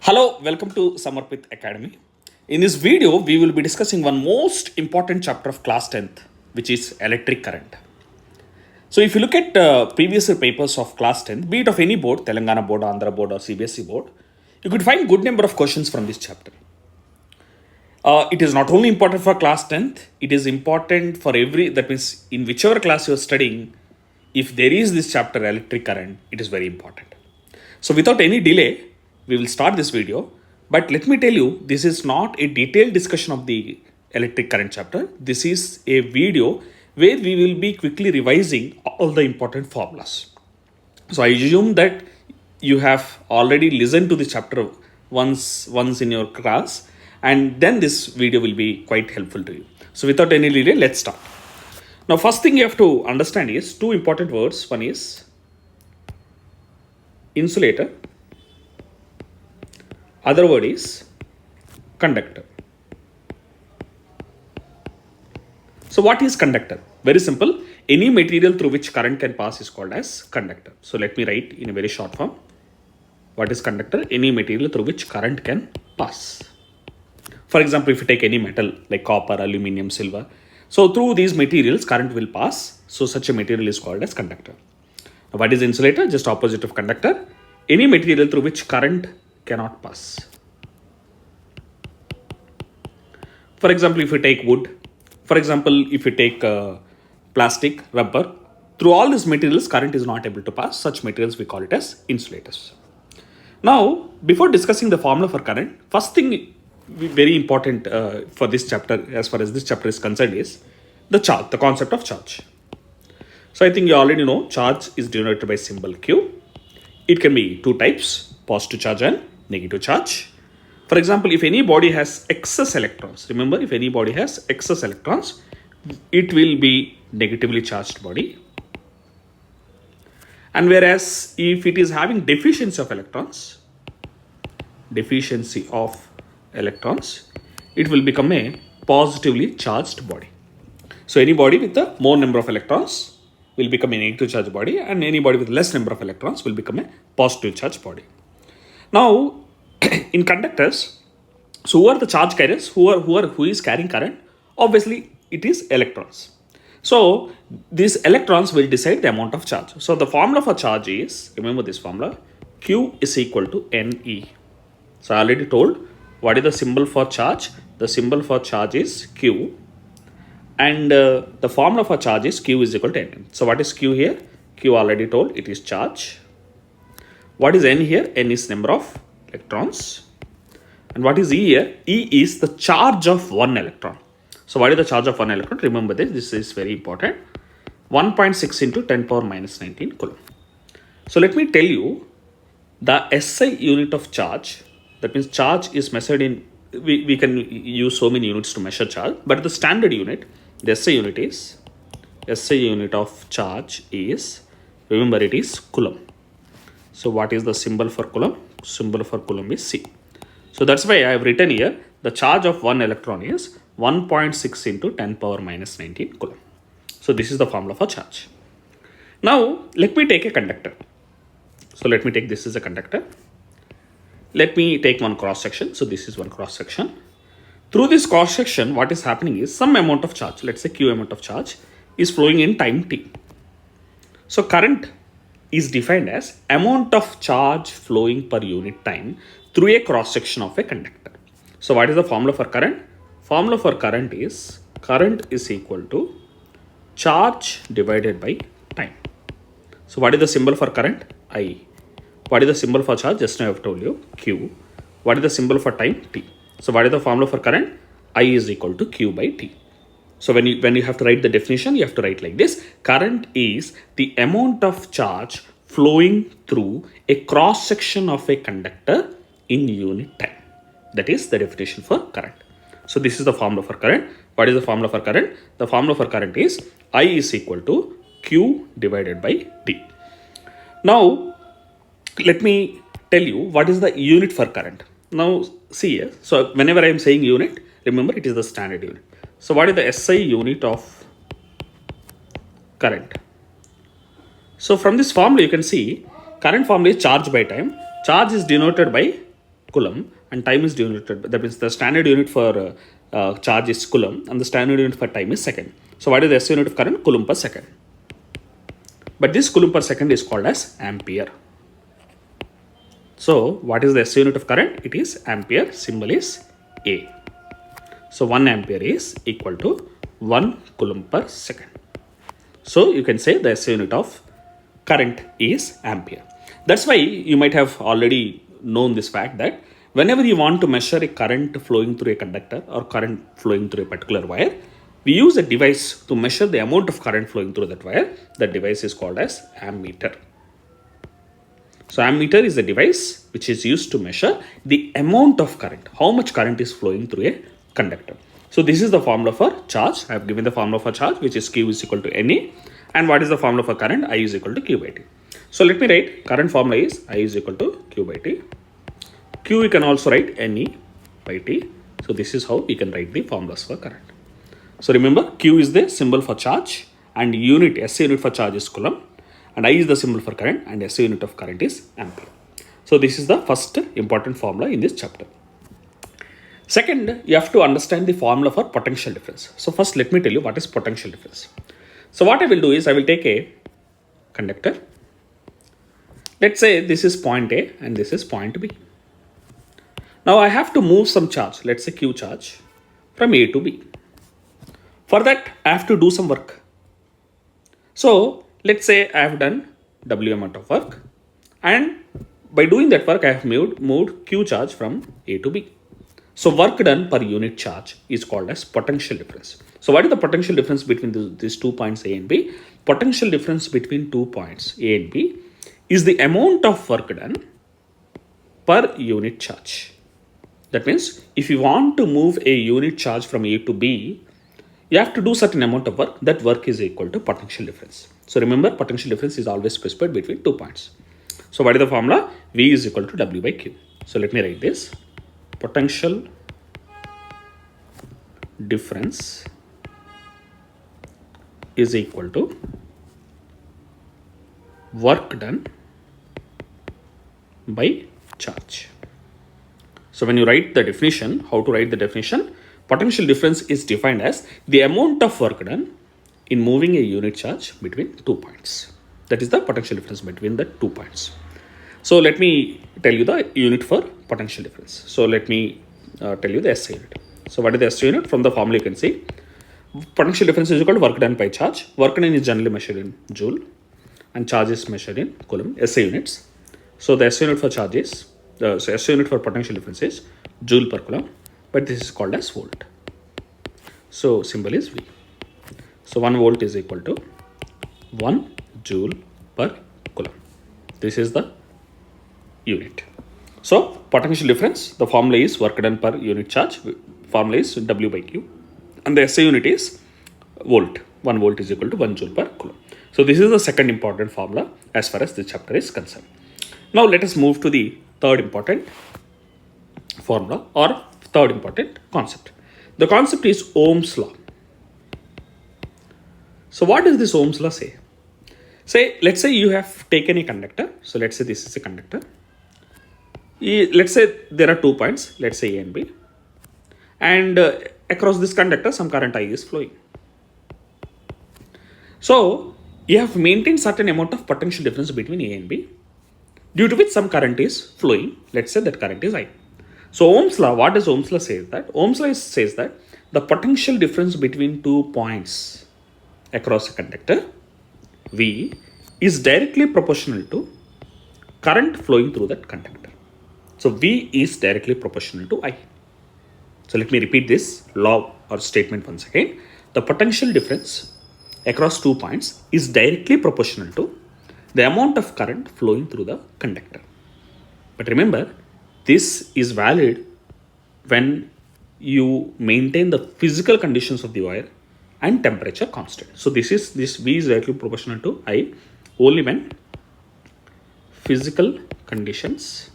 Hello, welcome to Samarpit Academy. In this video, we will be discussing one most important chapter of class 10th, which is electric current. So if you look at previous papers of class 10th, be it of any board, Telangana board, Andhra board or CBSE board, you could find good number of questions from this chapter. It is not only important for class 10th, it is important for that means in whichever class you are studying, if there is this chapter electric current, it is very important. So without any delay, we will start this video. But let me tell you, this is not a detailed discussion of the electric current chapter. This is a video where we will be quickly revising all the important formulas. So I assume that you have already listened to this chapter once in your class, and then this video will be quite helpful to you. So without any delay, let's start. Now, first thing you have to understand is two important words. One is insulator. Other word is conductor. So what is conductor? Very simple. Any material through which current can pass is called as conductor. So let me write in a very short form. What is conductor? Any material through which current can pass. For example, if you take any metal like copper, aluminium, silver. So through these materials, current will pass. So such a material is called as conductor. Now, what is insulator? Just opposite of conductor. Any material through which current cannot pass. For example, if you take wood, for example, if you take plastic, rubber, through all these materials, current is not able to pass. Such materials we call it as insulators. Now, before discussing the formula for current, first thing very important for this chapter, as far as this chapter is concerned, is the charge, the concept of charge. So I think you already know charge is denoted by symbol Q. It can be two types, positive charge and negative charge. For example, if any body has excess electrons, remember, if any body has excess electrons, it will be negatively charged body. And whereas if it is having deficiency of electrons, it will become a positively charged body. So any body with the more number of electrons will become a negative charge body, and any body with less number of electrons will become a positive charge body. Now, in conductors, so who are the charge carriers? Who is carrying current? Obviously, it is electrons. So these electrons will decide the amount of charge. So the formula for charge is, remember this formula, Q is equal to Ne. So I already told what is the symbol for charge. The symbol for charge is Q, and the formula for charge is Q is equal to N. So what is Q here? Q already told, it is charge. What is N here? N is number of electrons. And what is E here? E is the charge of one electron. So what is the charge of one electron? Remember this is very important. 1.6 into 10 power minus 19 coulomb. So let me tell you the SI unit of charge. That means charge is measured in, we can use so many units to measure charge, but the standard unit, the SI unit of charge is, remember, it is coulomb. So what is the symbol for coulomb? Symbol for coulomb is C. So that's why I have written here the charge of one electron is 1.6 into 10 power minus 19 coulomb. So this is the formula for charge. Now let me take a conductor. So let me take this as a conductor. Let me take one cross section. So this is one cross section. Through this cross section, what is happening is some amount of charge, let's say Q amount of charge, is flowing in time t. So current is defined as amount of charge flowing per unit time through a cross section of a conductor. So what is the formula for current? Formula for current is equal to charge divided by time. So what is the symbol for current? I. What is the symbol for charge? Just now I have told you, Q. What is the symbol for time? T. So what is the formula for current? I is equal to Q by T. So when you have to write the definition, you have to write like this. Current is the amount of charge flowing through a cross section of a conductor in unit time. That is the definition for current. So this is the formula for current. What is the formula for current? The formula for current is I is equal to Q divided by T. Now, let me tell you what is the unit for current. Now, see here. So whenever I am saying unit, remember it is the standard unit. So what is the SI unit of current? So from this formula, you can see current formula is charge by time. Charge is denoted by coulomb and time is denoted. That means the standard unit for charge is coulomb and the standard unit for time is second. So what is the SI unit of current? Coulomb per second. But this coulomb per second is called as ampere. So what is the SI unit of current? It is ampere. Symbol is A. So 1 ampere is equal to 1 coulomb per second. So you can say the SI unit of current is ampere. That's why you might have already known this fact that whenever you want to measure a current flowing through a conductor or current flowing through a particular wire, we use a device to measure the amount of current flowing through that wire. That device is called as ammeter. So ammeter is a device which is used to measure the amount of current, how much current is flowing through a conductor. So this is the formula for charge. I have given the formula for charge, which is Q is equal to NE. And what is the formula for current? I is equal to Q by T. So let me write current formula is I is equal to Q by T. Q we can also write NE by T. So this is how we can write the formulas for current. So remember, Q is the symbol for charge and unit, SI unit for charge is coulomb, and I is the symbol for current and SI unit of current is ampere. So this is the first important formula in this chapter. Second, you have to understand the formula for potential difference. So first let me tell you what is potential difference. So what I will do is I will take a conductor. Let's say this is point A and this is point B. Now I have to move some charge, let's say Q charge, from A to B. For that, I have to do some work. So let's say I have done W amount of work, and by doing that work, I have moved Q charge from A to B. So work done per unit charge is called as potential difference. So what is the potential difference between these 2 points A and B? Potential difference between 2 points A and B is the amount of work done per unit charge. That means if you want to move a unit charge from A to B, you have to do certain amount of work. That work is equal to potential difference. So remember, potential difference is always specified between 2 points. So what is the formula? V is equal to W by Q. So let me write this. Potential difference is equal to work done by charge. So when you write the definition, how to write the definition? Potential difference is defined as the amount of work done in moving a unit charge between 2 points. That is the potential difference between the 2 points. So let me tell you the unit for potential difference. So let me tell you the SI unit. So what is the SI unit? From the formula you can see potential difference is equal to work done by charge. Work done is generally measured in joule and charge is measured in coulomb, SI units. So the SI unit for charge is, so SI unit for potential difference is joule per coulomb, but this is called as volt. So symbol is V. So 1 volt is equal to 1 joule per coulomb. This is the unit. So potential difference, the formula is work done per unit charge. Formula is W by Q. And the SI unit is volt. 1 volt is equal to 1 joule per coulomb. So this is the second important formula as far as this chapter is concerned. Now let us move to the third important formula or third important concept. The concept is Ohm's law. So what does this Ohm's law say? Let's say you have taken a conductor. So let's say this is a conductor. Let's say there are 2 points, let's say A and B. And across this conductor, some current I is flowing. So you have maintained certain amount of potential difference between A and B, due to which some current is flowing. Let's say that current is I. So Ohm's law, what does Ohm's law say? That Ohm's law says that the potential difference between 2 points across a conductor, V, is directly proportional to current flowing through that conductor. So V is directly proportional to I. So let me repeat this law or statement once again. The potential difference across 2 points is directly proportional to the amount of current flowing through the conductor. But remember, this is valid when you maintain the physical conditions of the wire and temperature constant. So this V is directly proportional to I only when physical conditions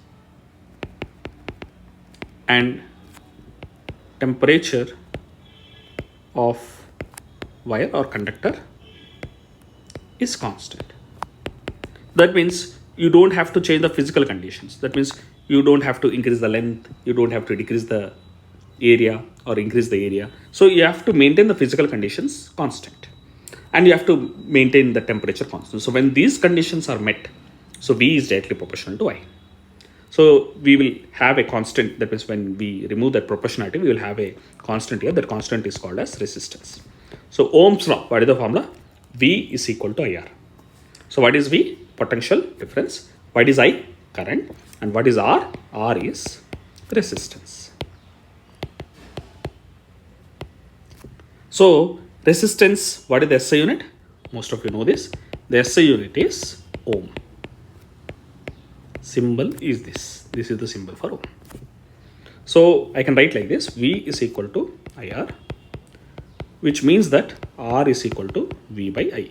and temperature of wire or conductor is constant. That means you don't have to change the physical conditions. That means You don't have to increase the length, you don't have to decrease the area or increase the area. So you have to maintain the physical conditions constant, and you have to maintain the temperature constant. So when these conditions are met, so V is directly proportional to I. So we will have a constant, that means when we remove that proportionality, we will have a constant here. That constant is called as resistance. So Ohm's law, what is the formula? V is equal to IR. So what is V? Potential difference. What is I? Current. And what is R? R is resistance. So resistance, what is the SI unit? Most of you know this. The SI unit is ohm. Symbol is this. This is the symbol for ohm. So I can write like this. V is equal to IR, which means that R is equal to V by I.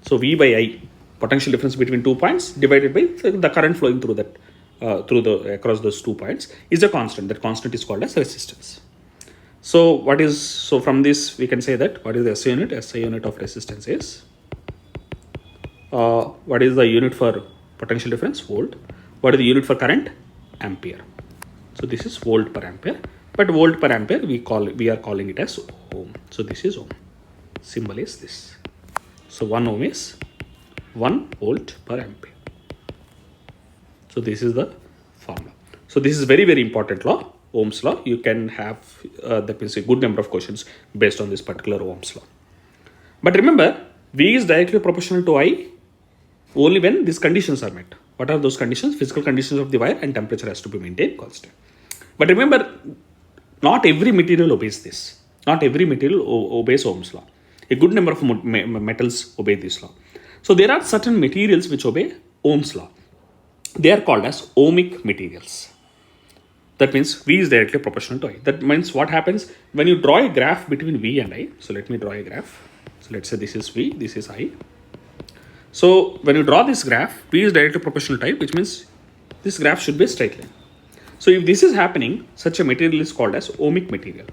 So V by I, potential difference between 2 points divided by the current flowing through that across those 2 points, is a constant. That constant is called as resistance. So from this we can say that what is the SI unit? SI unit of resistance is what is the unit for potential difference? Volt. What is the unit for current? Ampere. So this is volt per ampere, but volt per ampere we are calling it as ohm. So this is ohm. Symbol is this. So 1 ohm is 1 volt per ampere. So this is the formula. So this is very, very important law, Ohm's law. You can have that means a good number of questions based on this particular Ohm's law. But remember, V is directly proportional to I only when these conditions are met. What are those conditions? Physical conditions of the wire and temperature has to be maintained constant. But remember, not every material obeys this. Not every material obeys Ohm's law. A good number of metals obey this law. So there are certain materials which obey Ohm's law. They are called as ohmic materials. That means V is directly proportional to I. That means what happens when you draw a graph between V and I. So let me draw a graph. So let's say this is V, this is I. So when you draw this graph, V is directly proportional to I, which means this graph should be a straight line. So if this is happening, such a material is called as ohmic material.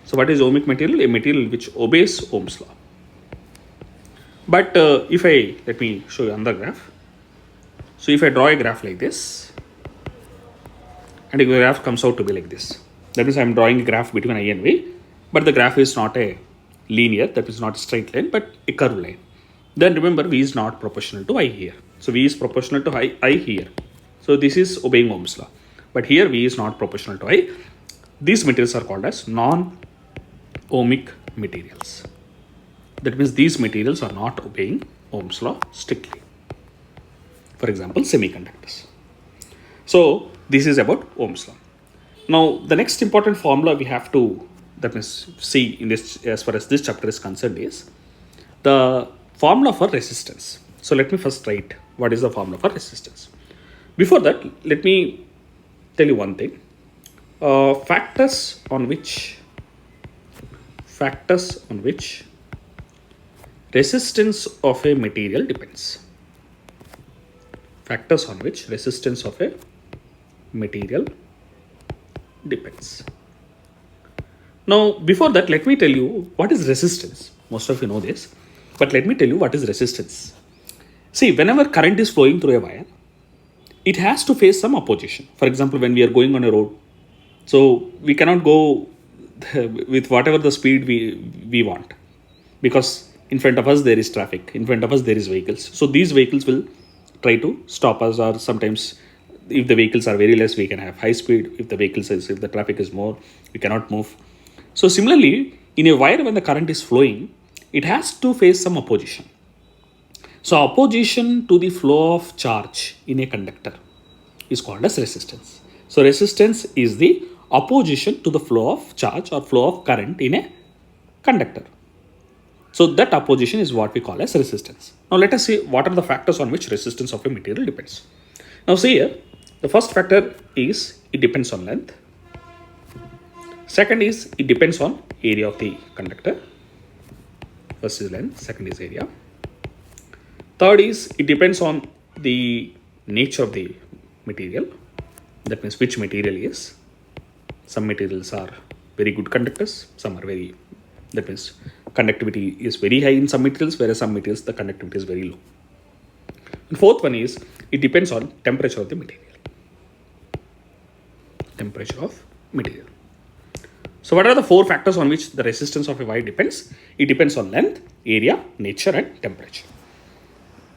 So what is ohmic material? A material which obeys Ohm's law. But let me show you another graph. So if I draw a graph like this, and the graph comes out to be like this, that means I am drawing a graph between I and V, but the graph is not a linear, that is not a straight line, but a curved line. Then remember, V is not proportional to I here. So V is proportional to I here. So this is obeying Ohm's law. But here V is not proportional to I. These materials are called as non-ohmic materials. That means these materials are not obeying Ohm's law strictly. For example, semiconductors. So this is about Ohm's law. Now the next important formula we have to see in this, as far as this chapter is concerned, is the formula for resistance. So let me first write what is the formula for resistance. Before that, let me tell you one thing. Factors on which resistance of a material depends. Factors on which resistance of a material depends. Now, before that, let me tell you what is resistance. Most of you know this, but let me tell you what is resistance. See, whenever current is flowing through a wire, it has to face some opposition. For example, when we are going on a road, so we cannot go with whatever the speed we want, because in front of us there is traffic, in front of us there is vehicles. So these vehicles will try to stop us, or sometimes if the vehicles are very less, we can have high speed. If the traffic is more, we cannot move. So similarly, in a wire, when the current is flowing, it has to face some opposition. So opposition to the flow of charge in a conductor is called as resistance. So resistance is the opposition to the flow of charge or flow of current in a conductor. So that opposition is what we call as resistance. Now let us see what are the factors on which resistance of a material depends. Now see here, the first factor is it depends on length. Second is it depends on area of the conductor. First is length, second is area. Third is it depends on the nature of the material. That means which material is. Some materials are very good conductors, some are very, that means conductivity is very high in some materials, whereas some materials the conductivity is very low. And fourth one is it depends on temperature of the material. temperature of material. So what are the 4 factors on which the resistance of a wire depends? It depends on length, area, nature and temperature.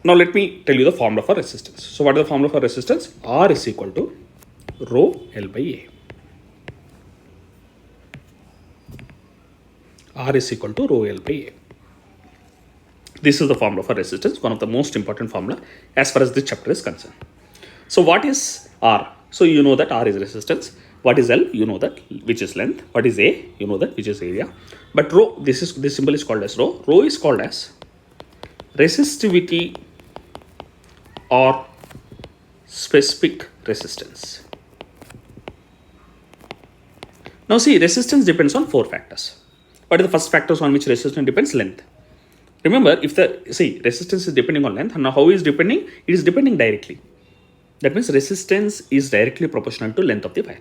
Now let me tell you the formula for resistance. So what is the formula for resistance? R is equal to rho L by A. R is equal to rho L by A. This is the formula for resistance, one of the most important formula as far as this chapter is concerned. So what is R? So you know that R is resistance. What is L? You know that, which is length. What is A? You know that, which is area. But rho, this symbol is called as rho. Rho is called as resistivity or specific resistance. Now see, resistance depends on 4 factors. What are the first factors on which resistance depends? Length. Remember, if resistance is depending on length, and now how is depending? It is depending directly. That means resistance is directly proportional to length of the wire.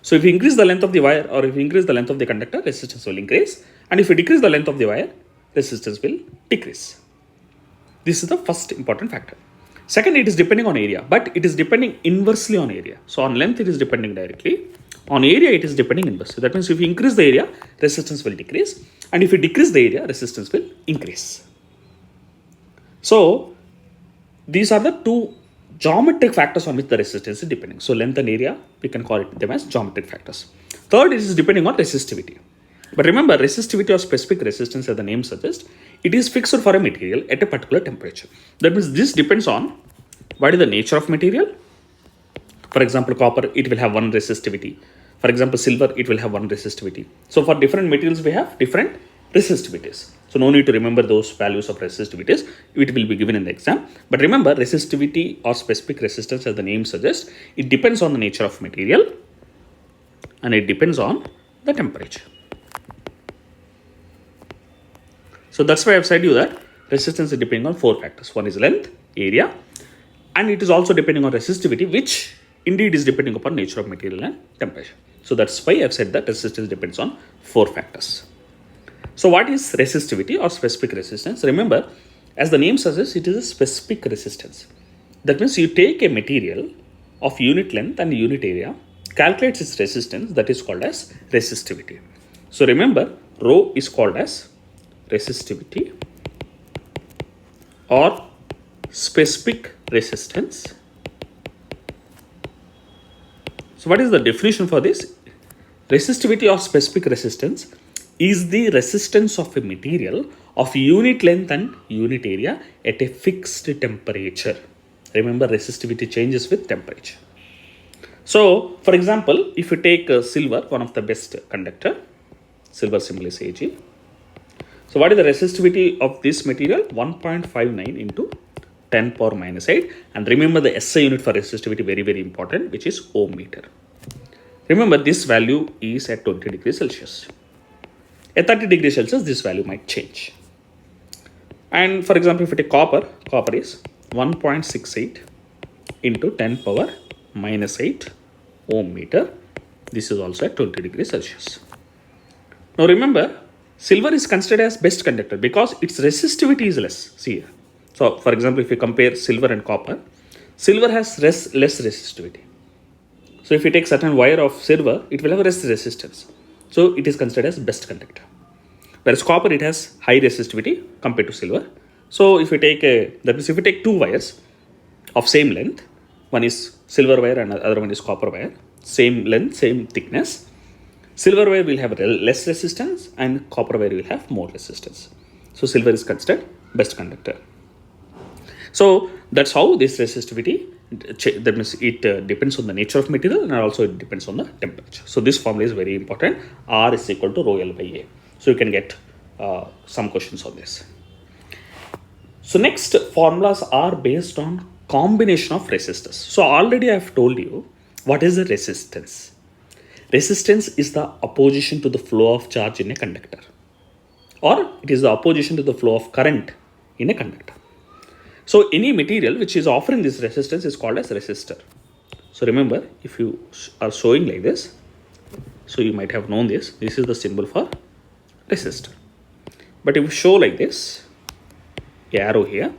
So if you increase the length of the wire or if you increase the length of the conductor, resistance will increase. And if you decrease the length of the wire, resistance will decrease. This is the first important factor. Second, it is depending on area, but it is depending inversely on area. So on length, it is depending directly. On area, it is depending inversely. That means if you increase the area, resistance will decrease. And if you decrease the area, resistance will increase. So these are the 2 geometric factors on which the resistance is depending. So length and area, we can call them as geometric factors. Third, it is depending on resistivity. But remember, resistivity or specific resistance, as the name suggests, it is fixed for a material at a particular temperature. That means this depends on what is the nature of material. For example, copper, it will have one resistivity. For example, silver, it will have one resistivity. So for different materials, we have different resistivities. So no need to remember those values of resistivities. It will be given in the exam. But remember, resistivity or specific resistance, as the name suggests, it depends on the nature of material and it depends on the temperature. So that's why I've said you that resistance is depending on 4 factors. One is length, area, and it is also depending on resistivity, which indeed is depending upon nature of material and temperature. So that's why I've said that resistance depends on 4 factors. So what is resistivity or specific resistance? Remember, as the name suggests, it is a specific resistance. That means you take a material of unit length and unit area, calculates its resistance, that is called as resistivity. So remember, rho is called as resistivity or specific resistance. So what is the definition for this? Resistivity or specific resistance is the resistance of a material of unit length and unit area at a fixed temperature. Remember, resistivity changes with temperature. So, for example, if you take silver, one of the best conductor, silver symbol is Ag. So, what is the resistivity of this material? 1.59 into 10 power minus 8. And remember the SI unit for resistivity, very, very important, which is ohm meter. Remember, this value is at 20 degrees Celsius. At 30 degrees Celsius, this value might change. And for example, if you take copper is 1.68 into 10 power minus 8 ohm meter. This is also at 20 degrees Celsius. Now remember, silver is considered as best conductor because its resistivity is less. See here. So for example, if you compare silver and copper, silver has less resistivity. So if you take certain wire of silver, it will have less resistance. So it is considered as best conductor. Whereas copper, it has high resistivity compared to silver. So if you take that means if you take 2 wires of same length, one is silver wire and the other one is copper wire, same length, same thickness, silver wire will have less resistance and copper wire will have more resistance. So silver is considered best conductor. So that's how this resistivity, that means it depends on the nature of material and also it depends on the temperature. So this formula is very important. R is equal to rho L by A. So you can get some questions on this. So next, formulas are based on combination of resistors. So already I have told you what is the resistance. Resistance is the opposition to the flow of charge in a conductor, or it is the opposition to the flow of current in a conductor. So any material which is offering this resistance is called as resistor. So remember, if you are showing like this, so you might have known this is the symbol for resistor. But if you show like this, arrow here,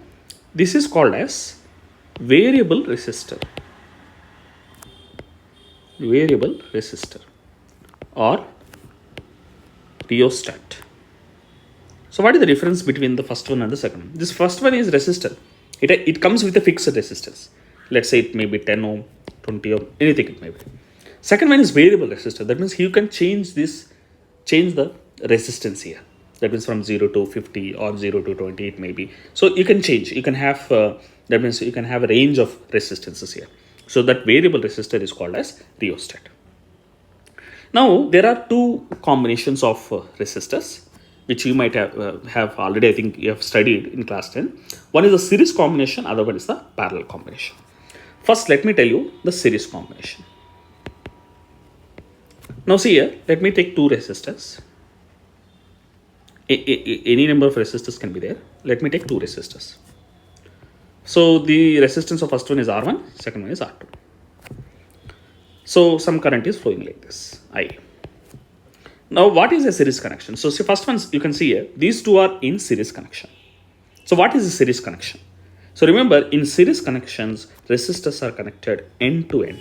this is called as variable resistor. variable resistor or rheostat. So what is the difference between the first one and the second one? This first one is resistor. It comes with a fixed resistance. Let's say it may be 10 ohm, 20 ohm, anything it may be. Second one is variable resistor. That means you can change the resistance here. That means from 0 to 50 or 0 to 20 it may be. So you can change. You can have, that means you can have a range of resistances here. So that variable resistor is called as rheostat. Now there are two combinations of resistors which you might have already, I think you have studied in class 10. One is the series combination, other one is the parallel combination. First, let me tell you the series combination. Now see here, let me take two resistors. Any number of resistors can be there. Let me take two resistors. So the resistance of first one is R1, second one is R2. So some current is flowing like this, I. Now what is a series connection? So see, first one you can see here, these two are in series connection. So what is a series connection? So remember, in series connections, resistors are connected end to end.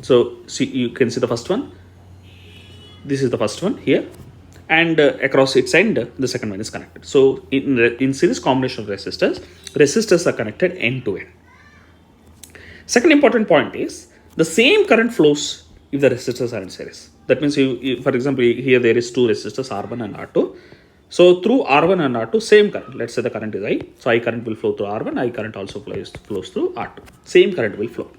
So see, you can see the first one. This is the first one here, and across its end, the second one is connected. So in series combination of resistors are connected end to end. Second important point is the same current flows if the resistors are in series. That means, you, for example, here there is two resistors R1 and R2. So through R1 and R2, same current. Let's say the current is I. So I current will flow through R1. I current also flows through R2. Same current will flow.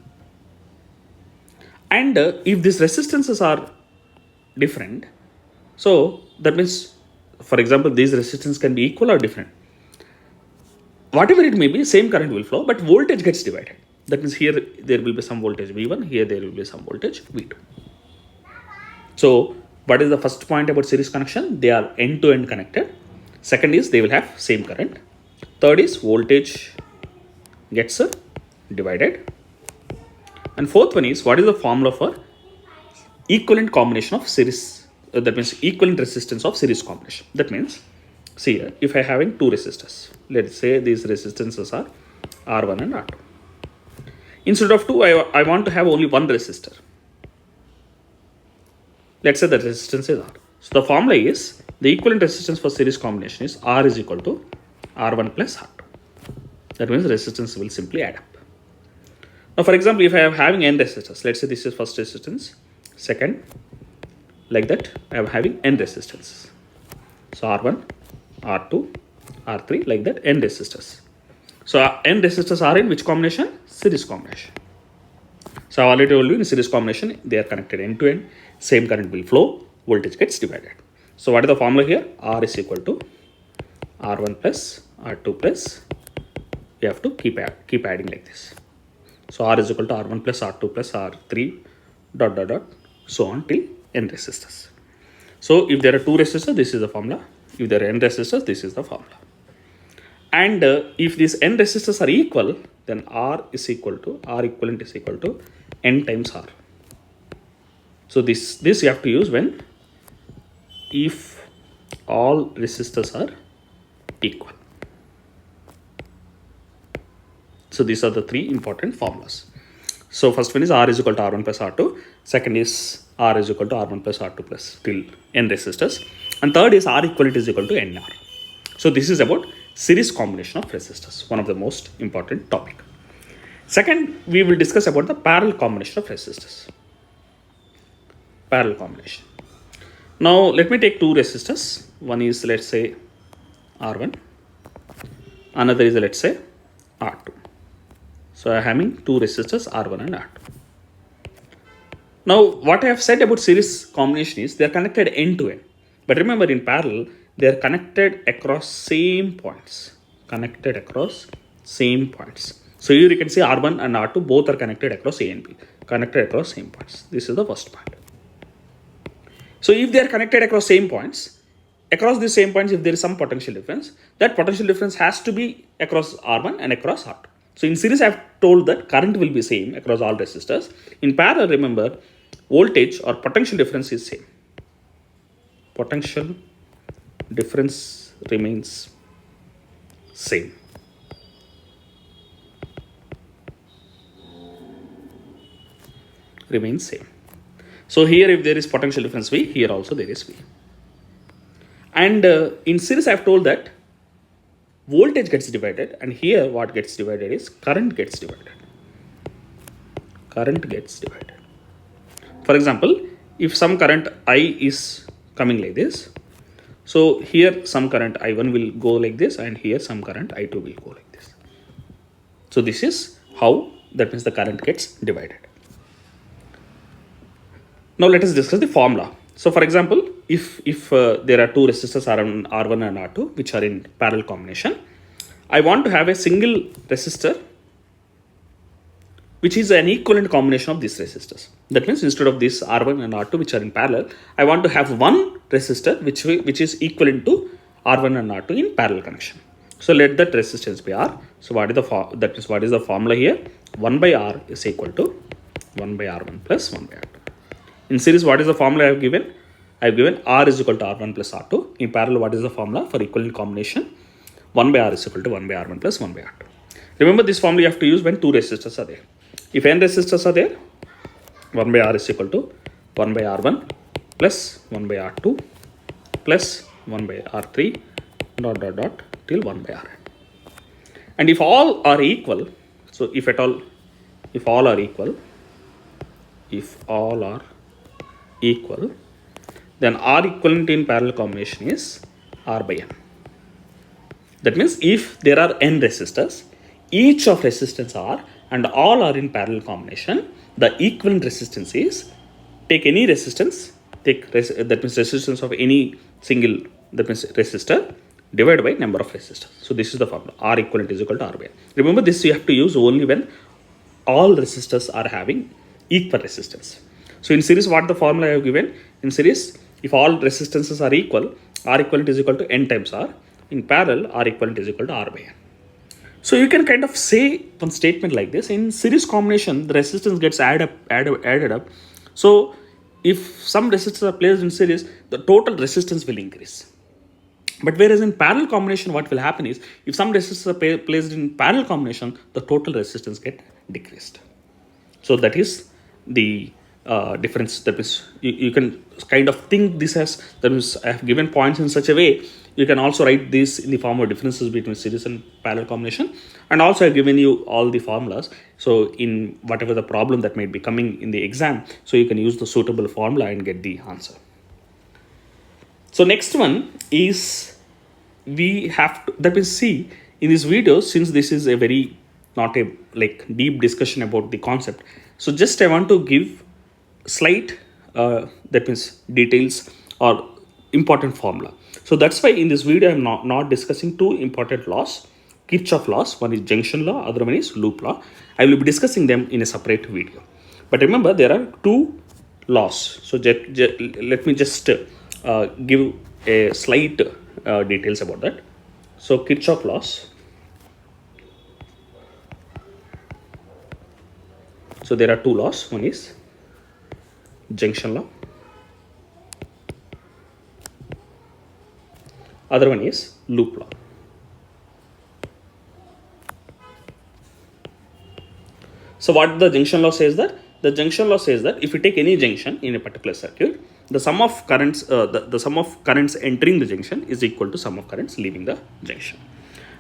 And if these resistances are different, so that means, for example, these resistance can be equal or different. Whatever it may be, same current will flow, but voltage gets divided. That means here there will be some voltage V1, here there will be some voltage V2. So what is the first point about series connection? They are end to end connected. Second is they will have same current. Third is voltage gets divided. And fourth one is, what is the formula for equivalent combination of series? That means equivalent resistance of series combination. That means, see here, if I having two resistors, let's say these resistances are R1 and R2. Instead of two, I want to have only one resistor. Let's say the resistance is R. So the formula is, the equivalent resistance for series combination is R is equal to R1 plus R2. That means resistance will simply add up. Now for example, if I am having n resistors, let's say this is first resistance, second, like that, I am having n resistors. So R1, R2, R3, like that, n resistors. So n resistors are in which combination? Series combination. So I already told you, in series combination, they are connected end to end. Same current will flow, voltage gets divided. So what is the formula here? R is equal to R1 plus R2 plus, you have to keep adding like this. So R is equal to R1 plus R2 plus R3 dot dot dot, so on till n resistors. So if there are two resistors, this is the formula. If there are n resistors, this is the formula. And if these n resistors are equal, then R equivalent is equal to n times R. So this you have to use when, if all resistors are equal. So these are the three important formulas. So first one is R is equal to R1 plus R2. Second is R is equal to R1 plus R2 plus till n resistors. And third is R equivalent is equal to NR. So this is about series combination of resistors, one of the most important topic. Second, we will discuss about the parallel combination of resistors. Parallel combination. Now let me take two resistors. One is, let's say, R1. Another is, let's say, R2. So I am having two resistors R1 and R2. Now what I have said about series combination is they are connected end to end. But remember, in parallel, they are connected across same points. Connected across same points. So here you can see R1 and R2 both are connected across A and B. Connected across same points. This is the first point. So if they are connected across same points, across these same points, if there is some potential difference, that potential difference has to be across R1 and across R2. So in series, I have told that current will be same across all resistors. In parallel, remember, voltage or potential difference is same. Potential difference remains same. remains same. So here if there is potential difference V, here also there is V. And in series I have told that voltage gets divided, and here what gets divided is current gets divided. Current gets divided. For example, if some current I is coming like this, so here some current I1 will go like this, and here some current I2 will go like this. So this is how, that means the current gets divided. Now let us discuss the formula. So for example, if there are two resistors R1 and R2 which are in parallel combination, I want to have a single resistor which is an equivalent combination of these resistors. That means instead of this R1 and R2 which are in parallel, I want to have one resistor which is equivalent to R1 and R2 in parallel connection. So let that resistance be R. So what is the formula here? 1 by R is equal to 1 by R1 plus 1 by R2. In series, what is the formula I have given? I have given R is equal to R1 plus R2. In parallel, what is the formula for equivalent combination? 1 by R is equal to 1 by R1 plus 1 by R2. Remember, this formula you have to use when two resistors are there. If n resistors are there, 1 by R is equal to 1 by R1 plus 1 by R2 plus 1 by R3 dot till 1 by Rn. And if all are equal, so if all are equal, then R equivalent in parallel combination is R by N. That means if there are n resistors, each of resistance R and all are in parallel combination, the equivalent resistance is, take any resistance, that means resistance of any single, that means resistor, divided by number of resistors. So this is the formula. R equivalent is equal to R by N. Remember, this you have to use only when all resistors are having equal resistance. So in series, what the formula I have given? In series, if all resistances are equal, R equivalent is equal to N times R. In parallel, R equivalent is equal to R by N. So you can kind of say one statement like this: in series combination, the resistance gets added up. So if some resistors are placed in series, the total resistance will increase. But whereas in parallel combination, what will happen is, if some resistors are placed in parallel combination, the total resistance get decreased. So that is the difference. That is, you can kind of think this as, that is, I have given points in such a way, you can also write this in the form of differences between series and parallel combination. And also I've given you all the formulas. So in whatever the problem that might be coming in the exam, so you can use the suitable formula and get the answer. So next one is, we have to, that means see, in this video, since this is a very, not a like deep discussion about the concept, so just I want to give slight, that means details or important formula. So that's why in this video, I'm not discussing two important laws, Kirchhoff laws. One is junction law, other one is loop law. I will be discussing them in a separate video. But remember, there are two laws. So let me just give a slight details about that. So Kirchhoff laws. So there are two laws. One is junction law. Other one is loop law. So what the junction law says that? The junction law says that if you take any junction in a particular circuit, the sum of currents, the sum of currents entering the junction is equal to sum of currents leaving the junction.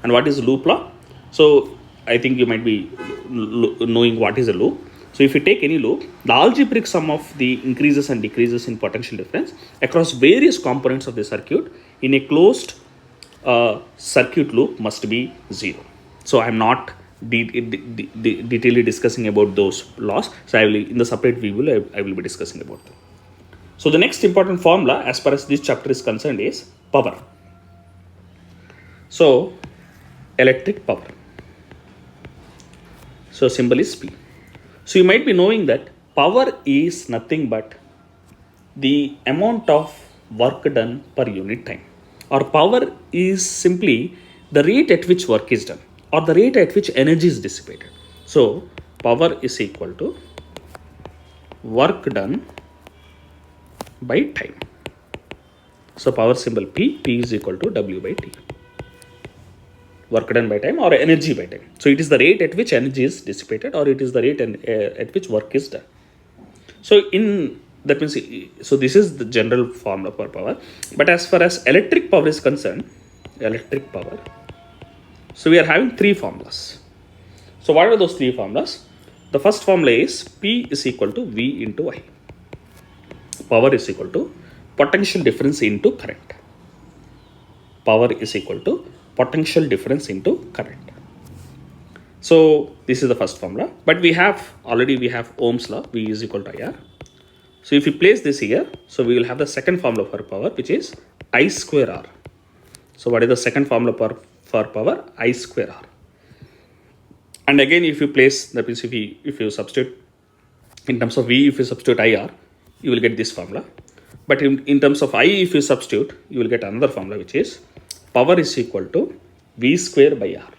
And what is loop law? So I think you might be knowing what is a loop. So if you take any loop, the algebraic sum of the increases and decreases in potential difference across various components of the circuit in a closed circuit loop must be 0. So I am not detailedly discussing about those laws. So I will, in the separate video, I will be discussing about them. So the next important formula as far as this chapter is concerned is power. So electric power. So symbol is P. So you might be knowing that power is nothing but the amount of work done per unit time, or power is simply the rate at which work is done or the rate at which energy is dissipated. So power is equal to work done by time. So power symbol P is equal to W by T. Work done by time or energy by time. So it is the rate at which energy is dissipated, or it is the rate at which work is done. So in that means, so this is the general formula for power. But as far as electric power is concerned, electric power, so we are having three formulas. So what are those three formulas? The first formula is P is equal to V into I. Power is equal to potential difference into current. Power is equal to potential difference into current. So this is the first formula, but we have Ohm's law, V is equal to IR. So if you place this here, so we will have the second formula for power, which is I square R. So what is the second formula for power? I square R. And again, if you place, that means if you substitute in terms of V, if you substitute IR, you will get this formula. But in terms of I, if you substitute, you will get another formula, which is power is equal to V square by R.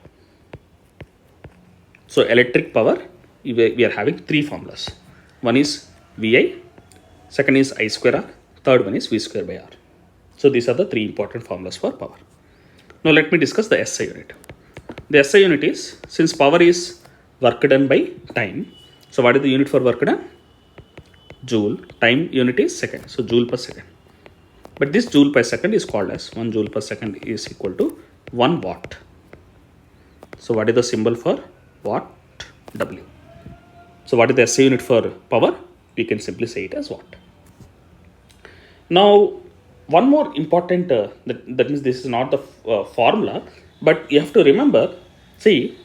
So electric power, we are having three formulas. One is VI, second is I square R, third one is V square by R. So these are the three important formulas for power. Now let me discuss the SI unit. The SI unit is, since power is work done by time, so what is the unit for work done? Joule. Time unit is second, so joule per second. But this joule per second is called as 1 joule per second is equal to 1 watt. So what is the symbol for watt? W. So what is the SI unit for power? We can simply say it as watt. Now one more important, that means this is not the formula, but you have to remember, see,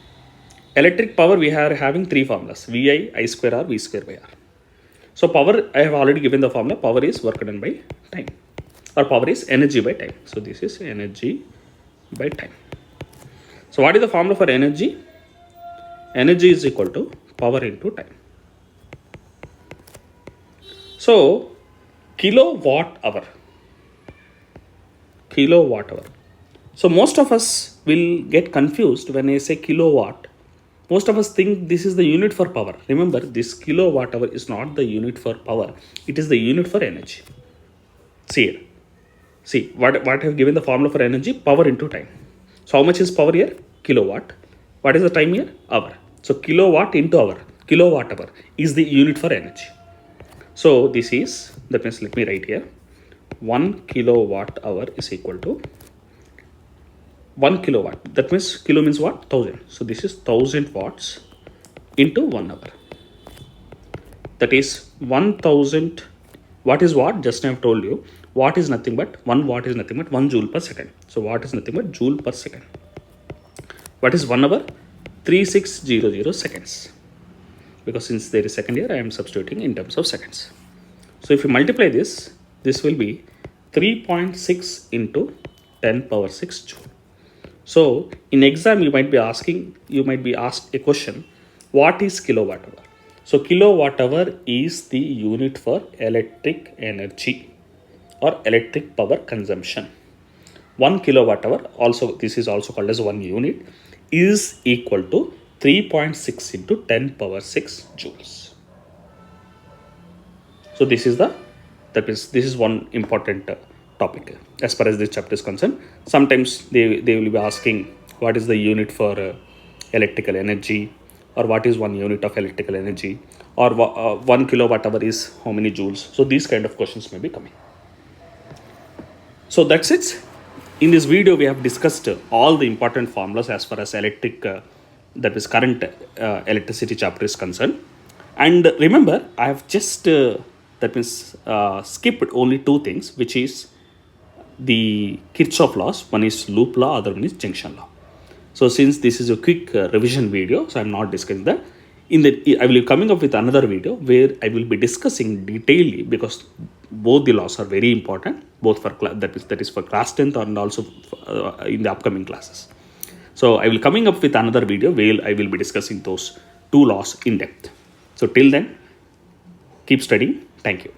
electric power we are having three formulas, VI, I square R, V square by R. So power, I have already given the formula, power is work done by time, or power is energy by time. So this is energy by time. So what is the formula for energy? Energy is equal to power into time. So kilowatt hour. So most of us will get confused when I say kilowatt. Most of us think this is the unit for power. Remember, this kilowatt hour is not the unit for power. It is the unit for energy. See here. See, what I have given the formula for energy? Power into time. So how much is power here? Kilowatt. What is the time here? Hour. So kilowatt into hour. Kilowatt hour is the unit for energy. So this is, that means let me write here. 1 kilowatt hour is equal to 1 kilowatt. That means kilo means what? 1000. So this is 1000 watts into 1 hour. That is 1000. What is watt? Just I have told you. Watt is nothing but 1 watt is nothing but 1 joule per second. So watt is nothing but joule per second. What is 1 hour? 3600 seconds. Because since there is second here, I am substituting in terms of seconds. So if you multiply this, this will be 3.6 into 10 power 6 joule. So in exam, you might be asked a question, what is kilowatt hour? So kilowatt hour is the unit for electric energy or electric power consumption. 1 kilowatt hour, also this is also called as 1 unit, is equal to 3.6 into 10 power 6 joules. So this is one important topic as far as this chapter is concerned. Sometimes they will be asking what is the unit for electrical energy, or what is 1 unit of electrical energy, or 1 kilowatt hour is how many joules. So these kind of questions may be coming. So that's it. In this video, we have discussed all the important formulas as far as that is current electricity chapter is concerned. And remember, I have just skipped only two things, which is the Kirchhoff laws. One is loop law, other one is junction law. So since this is a quick revision video, so I'm not discussing that. I will be coming up with another video where I will be discussing detailedly, because both the laws are very important, both for that is for class 10th and also in the upcoming classes. So I will coming up with another video where I will be discussing those two laws in depth. So till then, keep studying. Thank you.